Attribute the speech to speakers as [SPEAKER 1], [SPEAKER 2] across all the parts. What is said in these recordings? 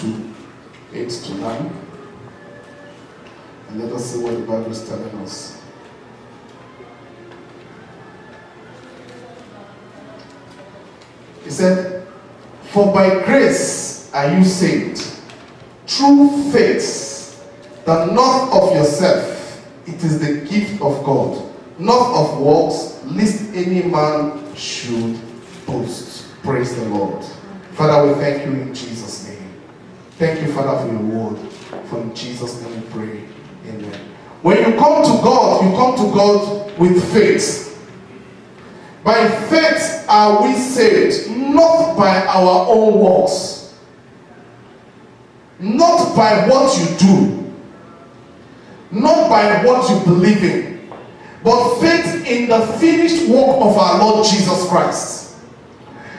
[SPEAKER 1] 2, 8 to 9. And let us see what the Bible is telling us. He said, "For by grace are you saved, through faith, that not of yourself, it is the gift of God, not of works, lest any man should boast." Praise the Lord. Father, we thank you in Jesus' name. Thank you, Father, for your word. For in Jesus' name we pray. Amen. When you come to God with faith. By faith are we saved, not by our own works, not by what you do, not by what you believe in, but faith in the finished work of our Lord Jesus Christ.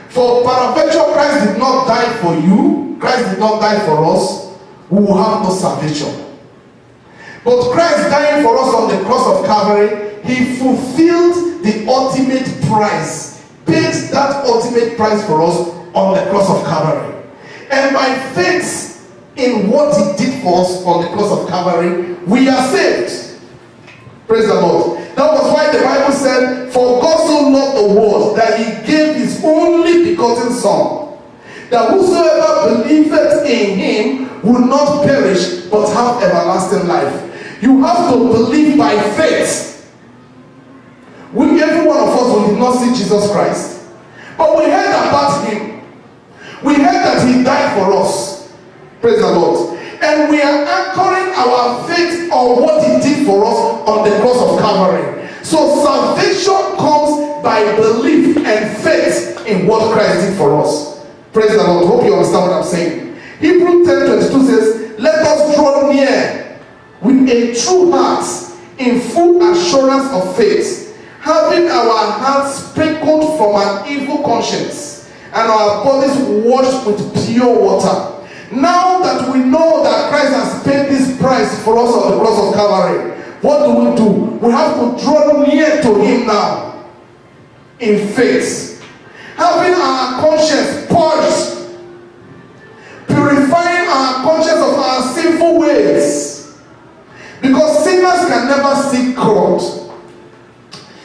[SPEAKER 1] For peradventure Christ did not die for you, Christ did not die for us, we will have no salvation. But Christ dying for us on the cross of Calvary, he fulfilled the ultimate price, paid that ultimate price for us on the cross of Calvary. And by faith in what he did for us on the cross of Calvary, we are saved. Praise the Lord. That was why the Bible said, "For God so loved the world that he gave his only begotten Son, that whosoever believeth in him will not perish but have everlasting life." You have to believe by faith. Every one of us did not see Jesus Christ, but we heard about him. We heard that he died for us. Praise the Lord. And we are anchoring our faith on what he did for us on the cross of Calvary. So salvation comes by belief and faith in what Christ did for us. Praise the Lord. Hope you understand what I'm saying. Hebrews 10:22 says, "Let us draw near with a true heart in full assurance of faith, having our hands sprinkled from an evil conscience and our bodies washed with pure water." Now that we know that Christ has paid this price for us on the cross of Calvary, what do? We have to draw near to him now in faith, having our conscience purged, purifying our conscience of our sinful ways. Because sinners can never seek God.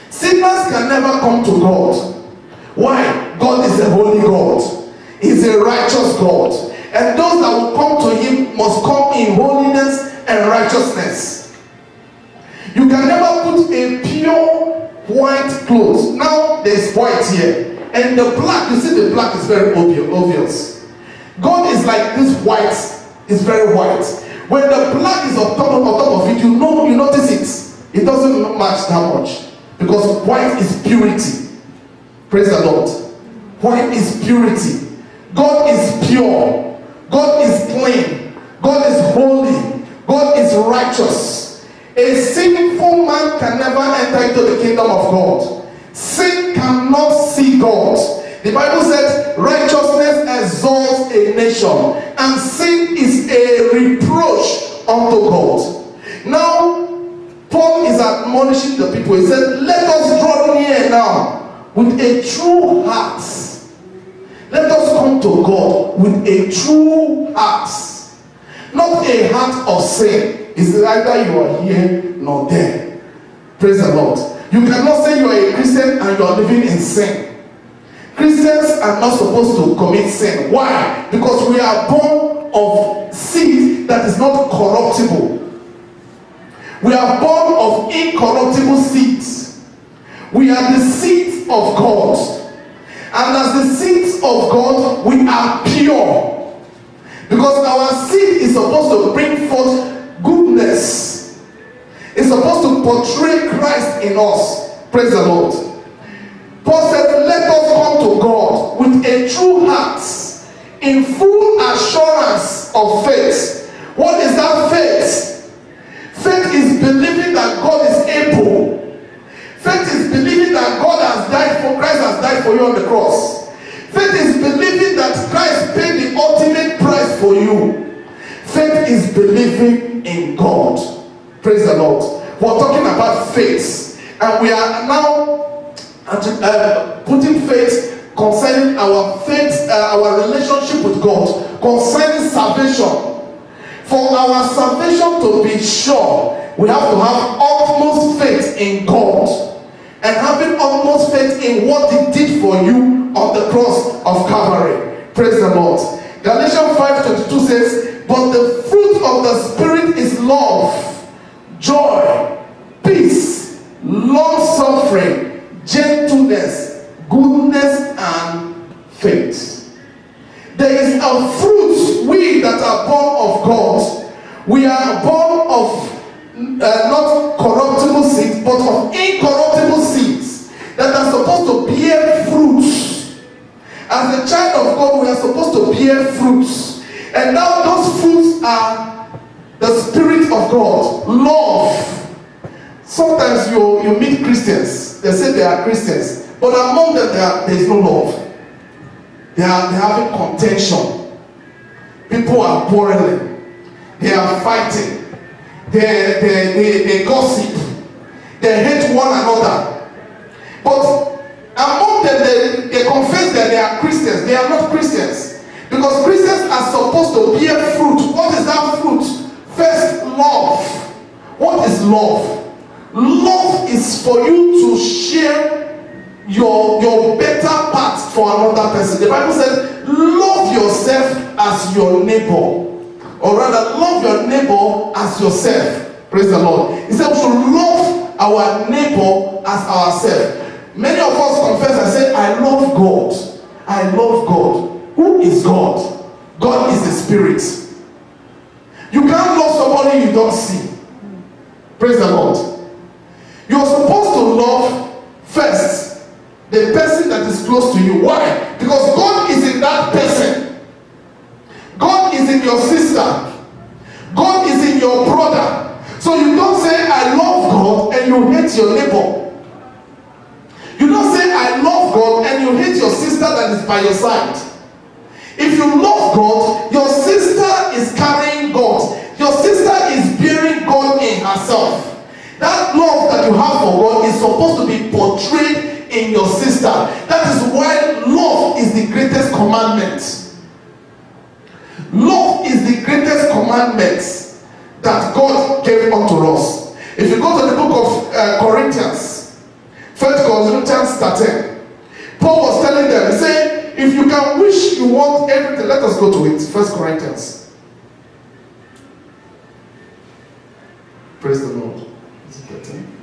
[SPEAKER 1] Sinners can never come to God. Why? God is a holy God. He's a righteous God. And those that will come to him must come in holiness and righteousness. You can never put a pure white cloth. Now there's white here. And the black, you see the black is very obvious. God is like this white, is very white. When the black is on top of it, you notice it. It doesn't match that much. Because white is purity. Praise the Lord. White is purity. God is pure. God is clean. God is holy. God is righteous. A sinful man can never enter into the kingdom of God. Sin cannot see God. The Bible says righteousness exalts a nation, and sin is a reproach unto God. Now, Paul is admonishing the people. He said, "Let us draw near now with a true heart." Let us come to God with a true heart. Not a heart of sin. It's either you are here nor there. Praise the Lord. You cannot say you are a Christian and you are living in sin. Christians are not supposed to commit sin. Why? Because we are born of seed that is not corruptible. We are born of incorruptible seeds. We are the seeds of God. And as the seeds of God, we are pure. Because our seed is supposed to bring forth goodness. It's supposed to portray Christ in us. Praise the Lord. Paul said, "Let us come to God with a true heart, in full assurance of faith." What is that faith? Faith is believing that God is able. Faith is believing that God has died for, Christ has died for you on the cross. Faith is believing that Christ paid the ultimate price for you. Faith is believing in God. Praise the Lord. We're talking about faith, and we are now putting faith concerning our faith, our relationship with God. concerning salvation. For our salvation to be sure, we have to have utmost faith in God. And having utmost faith in what He did for you on the cross of Calvary. Praise the Lord. Galatians 5:22 says, but the fruit of the Spirit is love, joy, peace, long-suffering, gentleness, goodness, and faith. There is a fruit, we that are born of God, we are born of not corruptible seeds, but of incorruptible seeds that are supposed to bear fruits. As a child of God, we are supposed to bear fruits. And now those fruits are the Spirit of God, love. Sometimes you meet Christians, they say they are Christians, but among them there is no love. They're having contention. People are quarreling. They are fighting. They gossip. They hate one another. But among them, they confess that they are Christians. They are not Christians. Because Christians are supposed to bear fruit. What is that fruit? First, love. What is love? Love is for you to share your better parts for another person. The Bible says, love yourself as your neighbor. Or rather, love your neighbor as yourself. Praise the Lord. He said we should love our neighbor as ourselves. Many of us confess and say, I love God. I love God. Who is God? God is the Spirit. You can't love somebody you don't see. Praise the Lord. You're supposed to love first the person that is close to you. Why? Because God is in that person. God is in your sister. God is in your brother. So you don't say, I love God, and you hate your neighbor. You don't say, I love God, and you hate your sister that is by your side. If you love God, your sister is carrying God. Your sister is bearing God in herself. That love that you have for God is supposed to be portrayed in your sister. That is why love is the greatest commandment. Love is the greatest commandment that God gave unto us. If you go to the book of Corinthians, 1 Corinthians 13, Paul was telling them, he said, if you can wish you want everything, let us go to it. 1 Corinthians. Praise the Lord. Is it 13?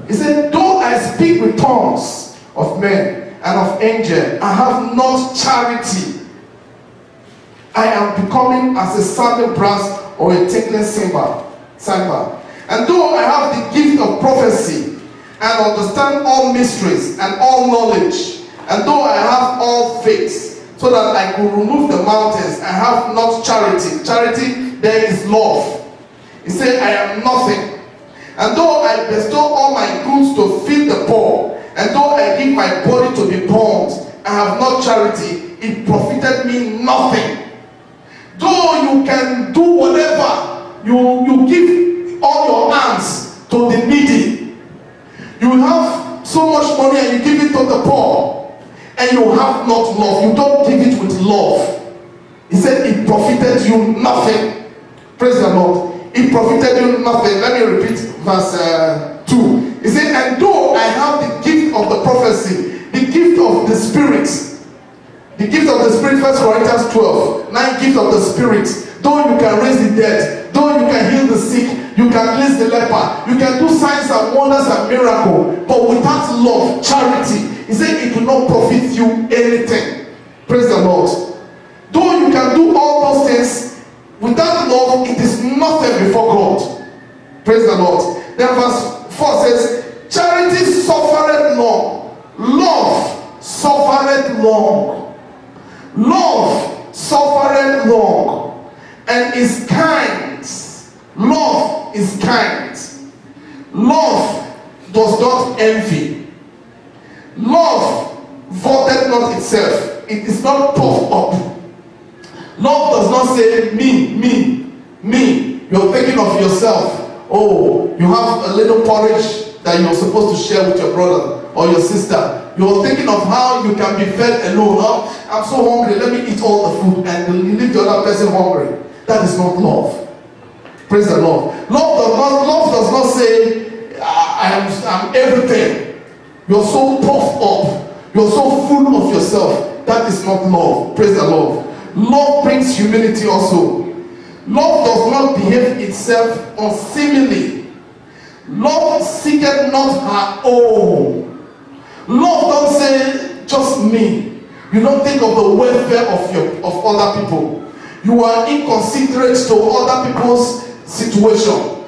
[SPEAKER 1] He said, though I speak with tongues of men and of angels, I have not charity. I am becoming as a sounding brass or a tinkling cymbal. And though I have the gift of prophecy and understand all mysteries and all knowledge, and though I have all faith, so that I could remove the mountains, I have not charity. Charity, there is love. He said, I am nothing. And though I bestow all my goods to feed the poor, and though I give my body to be burned, I have not charity, it profited me nothing. Though you can do whatever, you give all your hands to the needy. You have so much money and you give it to the poor, and you have not love. You don't give it with love. He said it profited you nothing. Praise the Lord. It profited you nothing. Let me repeat verse 2. He said, and though I have the gift of the prophecy, the gift of the Spirit, the gift of the Spirit, 1 Corinthians 12, 9 gift of the Spirit, though you can raise the dead, though you can heal the sick, you can cleanse the leper, you can do signs and wonders and miracles, but without love, charity, he said it will not profit you anything. Praise the Lord. Though you can do all those things, without love, it is nothing before God. Praise the Lord. Then verse 4 says, charity suffereth long. Love suffereth long. Love suffereth long and is kind. Love is kind. Love does not envy. Love vaunteth not itself. It is not puffed up. Love does not say me, me, me. You're thinking of yourself. Oh, you have a little porridge that you're supposed to share with your brother or your sister. You're thinking of how you can be fed alone. Oh, I'm so hungry, let me eat all the food, and you leave the other person hungry. That is not love. Praise the Lord. Love does not say, I'm everything. You're so puffed up. You're so full of yourself. That is not love. Praise the Lord. Love brings humility also. Love does not behave itself unseemly. Love seeketh not her own. Love don't say just me. You don't think of the welfare of other people. You are inconsiderate to other people's situation.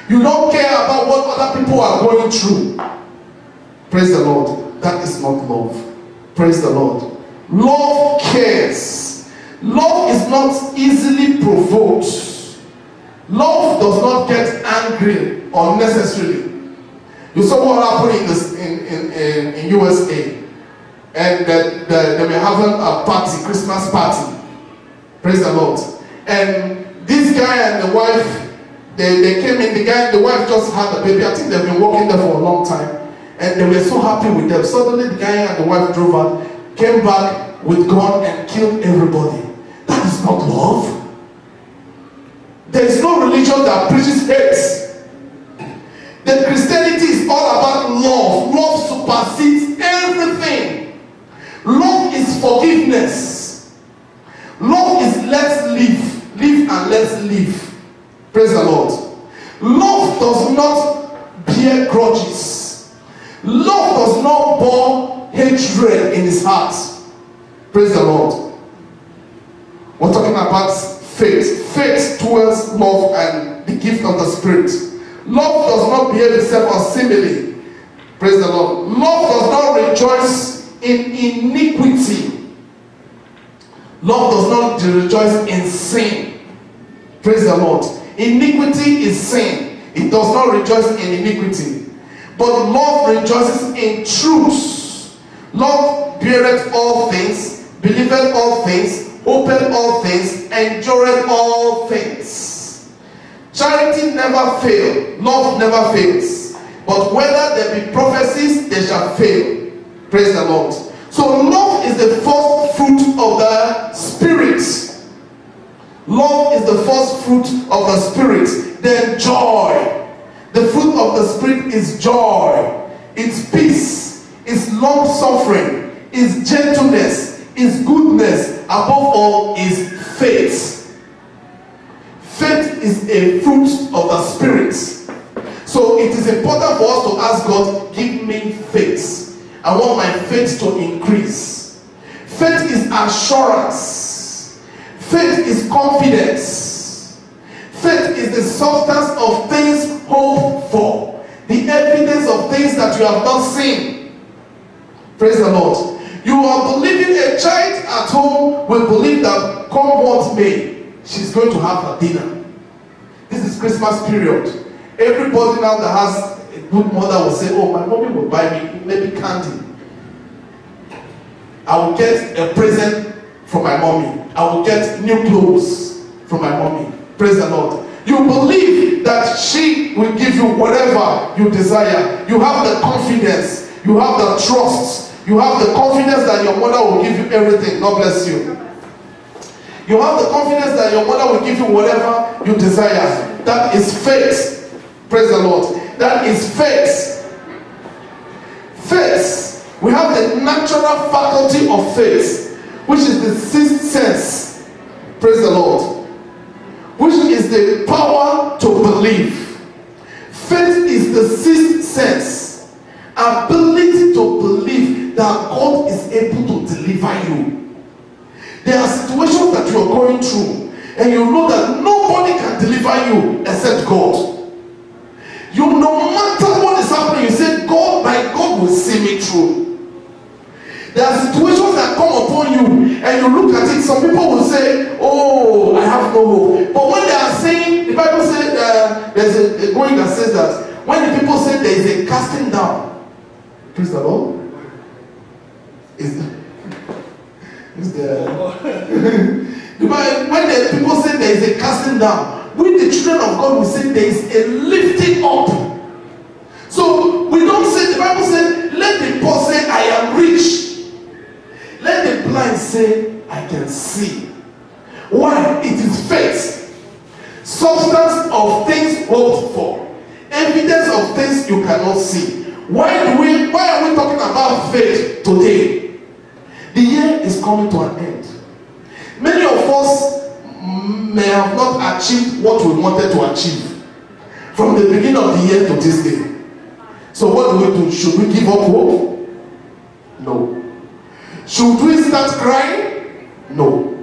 [SPEAKER 1] You don't care about what other people are going through. Praise the Lord. That is not love. Praise the Lord. Love cares. Love is not easily provoked. Love does not get angry unnecessarily. You saw what happened in USA, and they were having a party, Christmas party. Praise the Lord. And this guy and the wife, they came in. The wife just had a baby. I think they've been working there for a long time, and they were so happy with them. Suddenly, the guy and the wife drove out, came back with gun and killed everybody. That is not love. There is no religion that preaches hate. The Christianity is all about love. Love supersedes everything. Love is forgiveness. Love is let's live. Live and let's live. Praise the Lord. Love does not bear grudges. Love does not bore hatred in his heart. Praise the Lord. We're talking about faith. Faith towards love and the gift of the Spirit. Love does not behave itself unseemly. Praise the Lord. Love does not rejoice in iniquity. Love does not rejoice in sin. Praise the Lord. Iniquity is sin. It does not rejoice in iniquity. But love rejoices in truth. Love beareth all things, believeth all things, hopeth all things, endureth all things. Charity never fails. Love never fails. But whether there be prophecies, they shall fail. Praise the Lord. So love is the first fruit of the Spirit. Love is the first fruit of the Spirit. Then joy. The fruit of the Spirit is joy. It's peace. It's long suffering. It's gentleness. It's goodness. Above all is faith. Faith is a fruit of the Spirit. So it is important for us to ask God, give me faith. I want my faith to increase. Faith is assurance. Faith is confidence. Faith is the substance of things hoped for, the evidence of things that you have not seen. Praise the Lord. You are believing a child at home will believe that come what may, she's going to have her dinner. This is Christmas period. Everybody now that has a good mother will say, oh, my mommy will buy me maybe candy. I will get a present from my mommy. I will get new clothes from my mommy. Praise the Lord. You believe that she will give you whatever you desire. You have the confidence. You have the trust. You have the confidence that your mother will give you everything. God bless you. You have the confidence that your mother will give you whatever you desire. That is faith. Praise the Lord. That is faith. Faith. We have the natural faculty of faith, which is the sixth sense. Praise the Lord. Which is the power to believe. Faith is the sixth sense. Ability to believe that God is able to deliver you. There are situations that you are going through, and you know that nobody can deliver you except God. You, no matter what is happening, you say, God, my God will see me through. There are situations that come upon you, and you look at it. Some people will say, oh, I have no hope. But when they are saying, the Bible says, there's a going that says that when the people say there is a casting down, praise the Lord. When the people say there is a casting down, we the children of God will say there is a lifting up. So we don't say, the Bible says, let the poor say I am rich. Let the blind say I can see. Why? It is faith. Substance of things hoped for. Evidence of things you cannot see. Why are we talking about faith today? The year is coming to an end. Many of us may have not achieved what we wanted to achieve from the beginning of the year to this day. So what do we do? Should we give up hope? No. Should we start crying? No.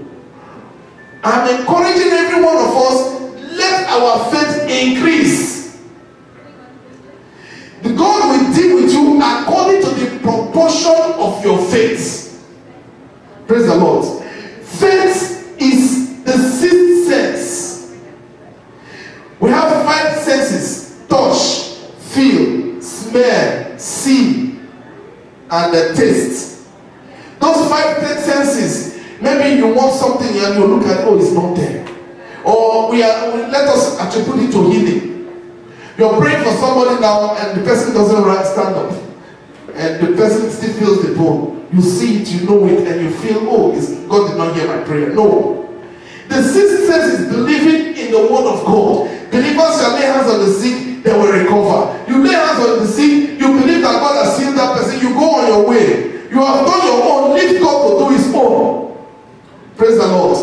[SPEAKER 1] I'm encouraging every one of us, let our faith increase. The God will deal with you according to the proportion of your faith. Praise the Lord. Faith is the sixth sense. We have 5 senses: touch, feel, smell, see, and taste. Those 5 senses, maybe you want something and you look at, oh, it's not there. Or let us attribute it to healing. You're praying for somebody now and the person doesn't stand up. And the person still feels the bone. You see it, you know it, and you feel, oh, God did not hear my prayer. No. The sixth sense is believing in the word of God. Believers shall lay hands on the sick, they will recover. You lay hands on the sick, you believe that God has healed that person, you go on your way. You have done your own, leave God to do his own. Praise the Lord.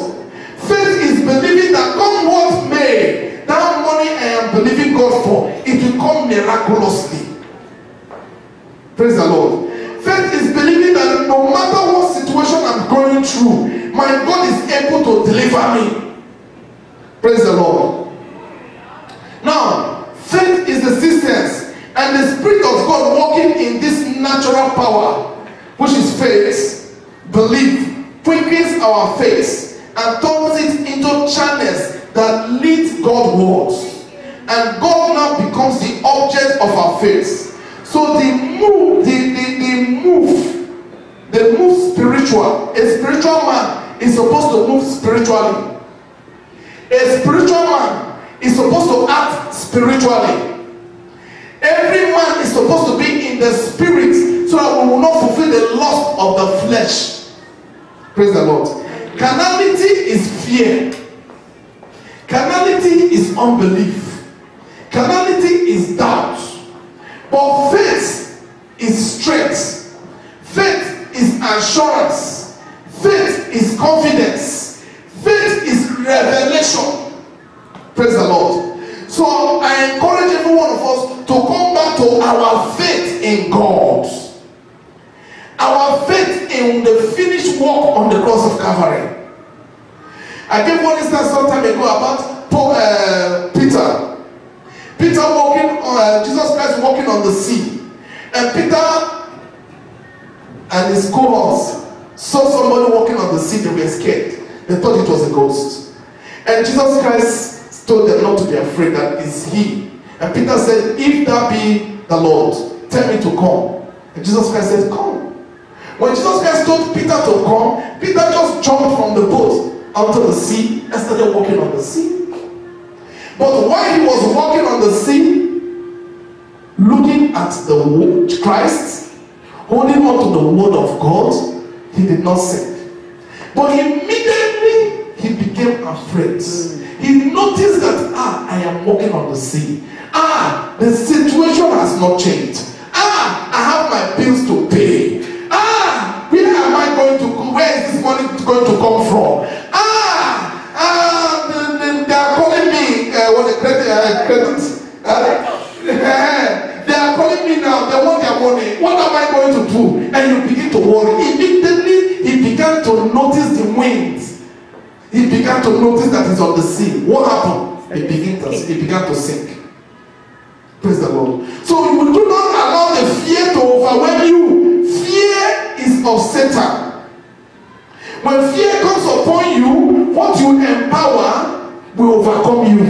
[SPEAKER 1] Faith is believing that come what may, that money I am believing God for, it will come miraculously. Praise the Lord. Faith is believing that no matter what situation I'm going through, my God is able to deliver me. Praise the Lord. Now, faith is the systems and the Spirit of God working in this natural power, which is faith, belief, quickens our faith and turns it into channels that lead Godwards. And God now becomes the object of our faith. So they move spiritual. A spiritual man is supposed to move spiritually. A spiritual man is supposed to act spiritually. Every man is supposed to be in the spirit so that we will not fulfill the lust of the flesh. Praise the Lord. Carnality is fear. Carnality is unbelief. Carnality is doubt. But faith is strength. Faith is assurance. Faith is confidence. Faith is revelation. Praise the Lord. So I encourage every one of us to come back to our faith in God. Our faith in the finished work on the cross of Calvary. I gave one instance some time ago about Peter. Peter walking on Jesus Christ walking on the sea, and Peter and his cohorts saw somebody walking on the sea. They were scared. They thought it was a ghost, and Jesus Christ told them not to be afraid, that is he. And Peter said, if that be the Lord, tell me to come. And Jesus Christ said, come. When Jesus Christ told Peter to come, Peter just jumped from the boat onto the sea and started walking on the sea. But while he was walking on the sea, looking at the Christ, holding on to the word of God, he did not sink. But immediately he became afraid. He noticed that, I am walking on the sea. The situation has not changed. I have my bills to pay. Where am I going to go? Where is this money going to come from? They are calling me credit. They are calling me now. They want their money. What am I going to do? And you begin to worry. Immediately, he began to notice the winds. He began to notice that he's on the sea. What happened? He began to sink. Praise the Lord. So you do not allow the fear to overwhelm you. Fear is of Satan. When fear comes upon you, what you empower will overcome you.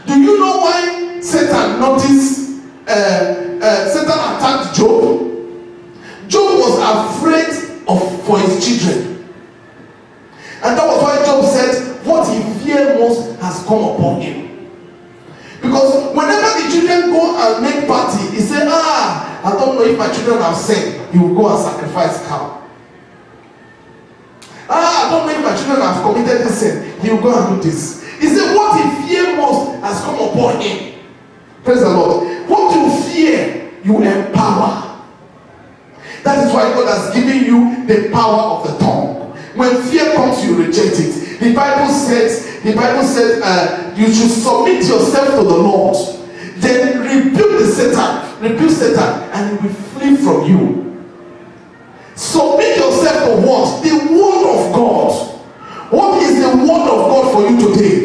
[SPEAKER 1] Do you know why Satan noticed? Satan attacked Job. Job was afraid for his children. And that was why Job said, what he feared most has and make party. He said, I don't know if my children have sinned. He will go and sacrifice cow. I don't know if my children have committed this sin. He will go and do this. He said, what he feared most has come upon him. Praise the Lord. What you fear, you empower. That is why God has given you the power of the tongue. When fear comes, you reject it. The Bible said, you should submit yourself to the Lord. Then rebuke Satan, and he will flee from you. Submit yourself to what? The word of God. What is the word of God for you today?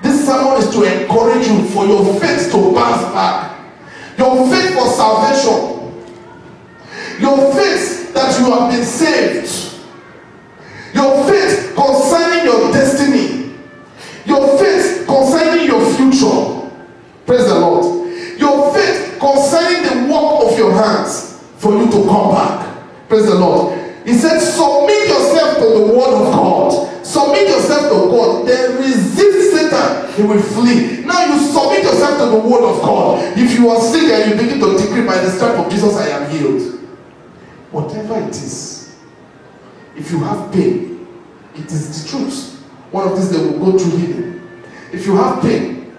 [SPEAKER 1] This sermon is to encourage you for your faith to bounce back. Your faith for salvation. Your faith that you have been saved. Your faith concerning your destiny. Your faith concerning your future. Praise the Lord. Your faith concerning the work of your hands for you to come back. Praise the Lord. He said, submit yourself to the word of God. Submit yourself to God. Then resist Satan. He will flee. Now you submit yourself to the word of God. If you are sick and you begin to decree, by the stripes of Jesus I am healed. Whatever it is, if you have pain, it is the truth. One of these they will go through healing. If you have pain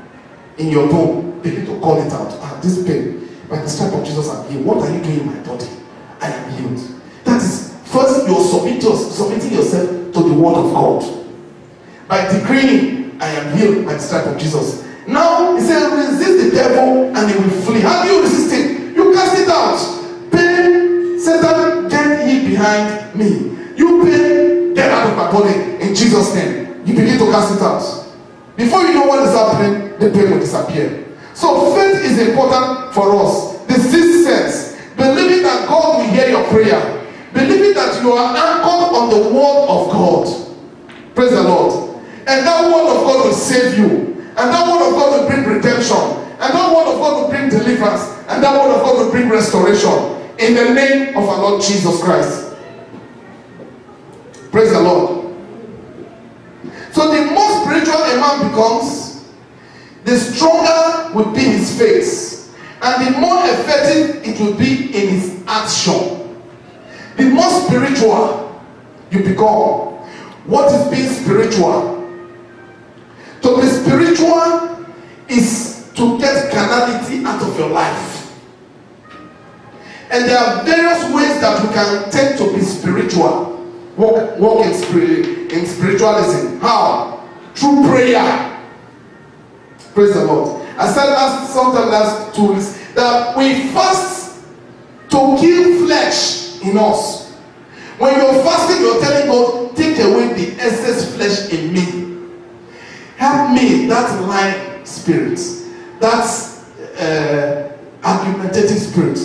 [SPEAKER 1] in your bone, begin to call it out. This pain, by the stripes of Jesus I'm healed. What are you doing in my body? I am healed. That is, first you're submitting yourself to the word of God. By decreeing, I am healed by the stripes of Jesus. Now, he said, resist the devil and he will flee. How do you resist him? You cast it out. Pain, Satan, get ye behind me. You pain, get out of my body in Jesus' name. You begin to cast it out. Before you know what is happening, the pain will disappear. So faith is important for us. The sixth sense, believing that God will hear your prayer. Believing that you are anchored on the word of God. Praise the Lord. And that word of God will save you. And that word of God will bring redemption. And that word of God will bring deliverance. And that word of God will bring restoration. In the name of our Lord Jesus Christ. Praise the Lord. So the more spiritual a man becomes, the stronger will be his faith. And the more effective it will be in his action. The more spiritual you become. What is being spiritual? To be spiritual is to get carnality out of your life. And there are various ways that we can take to be spiritual. Walk in spiritualism. How? Through prayer. Praise the Lord. I said sometime last 2 weeks that we fast to kill flesh in us. When you're fasting, you're telling God, take away the excess flesh in me. Help me, that lying spirit, that argumentative spirit,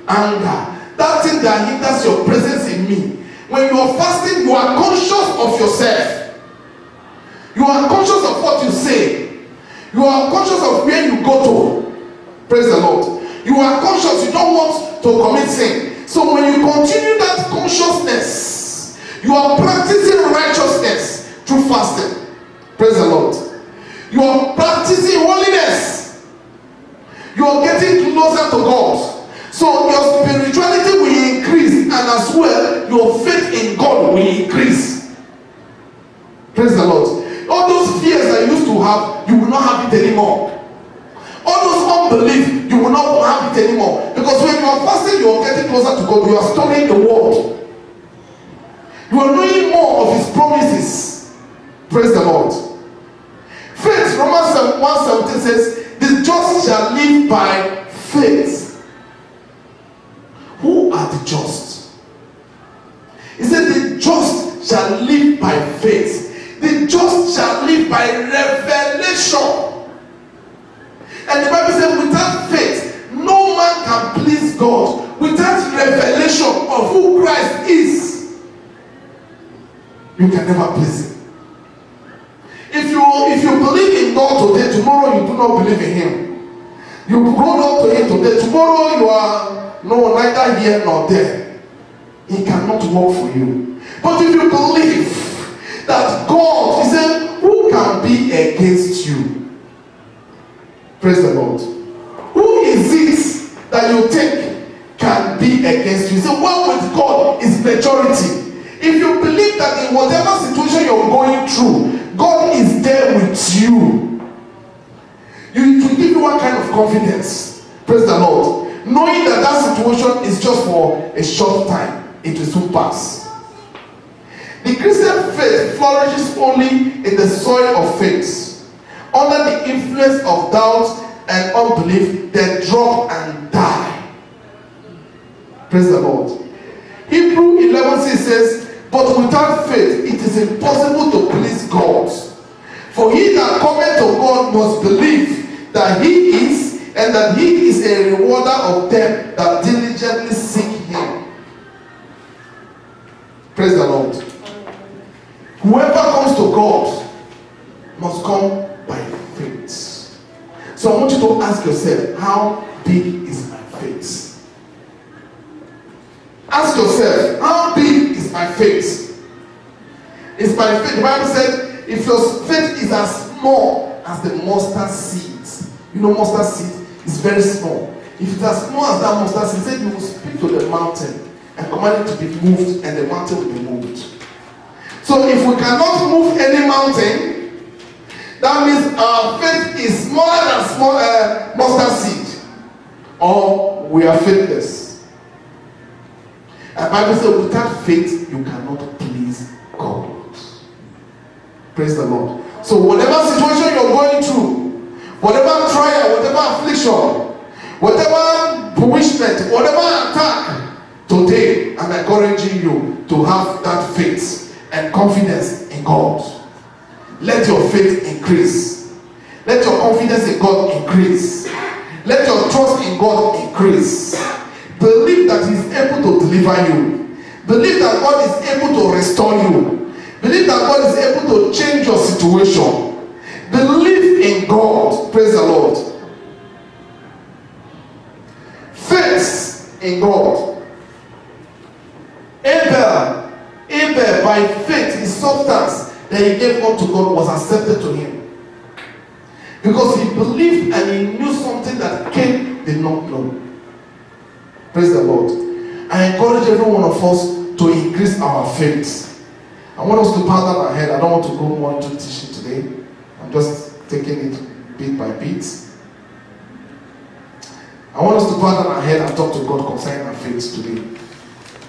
[SPEAKER 1] anger, that thing that hinders your presence in me. When you are fasting, you are conscious of yourself. You are conscious of what you say. You are conscious of where you go to. Praise the Lord. You are conscious, you don't want to commit sin. So when you continue that consciousness, you are practicing righteousness through fasting. Praise the Lord. You are practicing holiness. You are getting closer to God. So your spirituality will increase, and as well, your faith in God will increase. Praise the Lord. All those fears that you used to have, you will not have it anymore. All those unbelief, you will not have it anymore. Because when you are fasting, you are getting closer to God. You are studying the word. You are knowing more of his promises. Praise the Lord. Faith, Romans 1:17 says, the just shall live by faith. Who are the just? He said, the just shall live by faith. The just shall live by revelation. And the Bible says, without faith, no man can please God. Without revelation of who Christ is, you can never please him. If you believe in God today, tomorrow you do not believe in him. You grow up to him today, tomorrow you are neither here nor there. He cannot work for you. But if you believe that God, he said, who can be against you? Praise the Lord. that in whatever situation you're going through, God is there with you. It will give you one kind of confidence. Praise the Lord. Knowing that that situation is just for a short time, it will soon pass. The Christian faith flourishes only in the soil of faith. Under the influence of doubt and unbelief, they drop and die. Praise the Lord. Hebrew 11:6 says, but without faith it is impossible to please God. For he that cometh to God must believe that he is, and that he is a rewarder of them that diligently seek him. Praise the Lord. Whoever comes to God must come by faith. So I want you to ask yourself, how big is my faith? Ask yourself, how big is my faith? Is my faith, the Bible said, if your faith is as small as the mustard seed. You know, mustard seed is very small. If it's as small as that mustard seed, said you will speak to the mountain and command it to be moved, and the mountain will be moved. So if we cannot move any mountain, that means our faith is smaller than mustard seed, or we are faithless. And the Bible says, without faith, you cannot please God. Praise the Lord. So whatever situation you're going through, whatever trial, whatever affliction, whatever bewitchment, whatever attack, today I'm encouraging you to have that faith and confidence in God. Let your faith increase. Let your confidence in God increase. Let your trust in God increase. Believe that He is able to deliver you. Believe that God is able to restore you. Believe that God is able to change your situation. Believe in God. Praise the Lord. Faith in God. Abel by faith, his substance that he gave unto God was accepted to him. Because he believed and he knew something that Cain did not know. Praise the Lord. I encourage every one of us to increase our faith. I want us to bow down our head. I don't want to go more into teaching today. I'm just taking it bit by bit. I want us to bow down our head and talk to God concerning our faith today.